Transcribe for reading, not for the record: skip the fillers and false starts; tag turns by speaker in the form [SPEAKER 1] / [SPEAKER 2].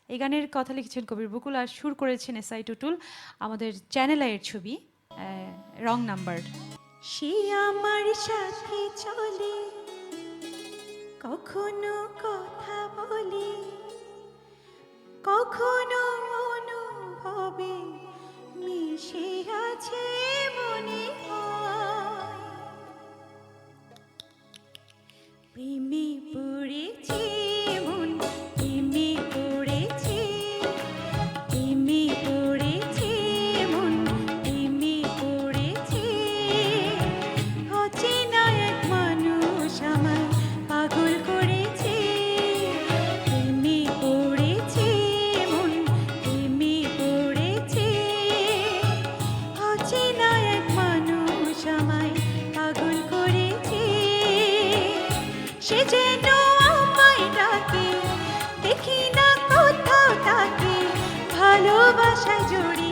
[SPEAKER 1] এই গানের কথা লিখেছেন কবির বকুল আর সুর করেছেন এসআই টুটুল। আমাদের চ্যানেল আইয়ের ছবি, রং নাম্বার।
[SPEAKER 2] সে আমার সাথে চলে, কখনো কথা বলে, কখনো অনুভবে মিশে আছে মনে হয়। প্রেমে পড়েছে মন, প্রেমে পড়েছে, প্রেমে পড়েছে মন, প্রেমে পড়েছে। অচেনা এক মানুষ আমায় পাগল করেছে। প্রেমে পড়েছে মন, প্রেমে পড়েছে। অচেনা এক মানুষ আমায় পাগল করেছে। সে যেন আমায় ডাকে, দেখি না কোথাও তাকে, ভালোবাসায় জড়িয়ে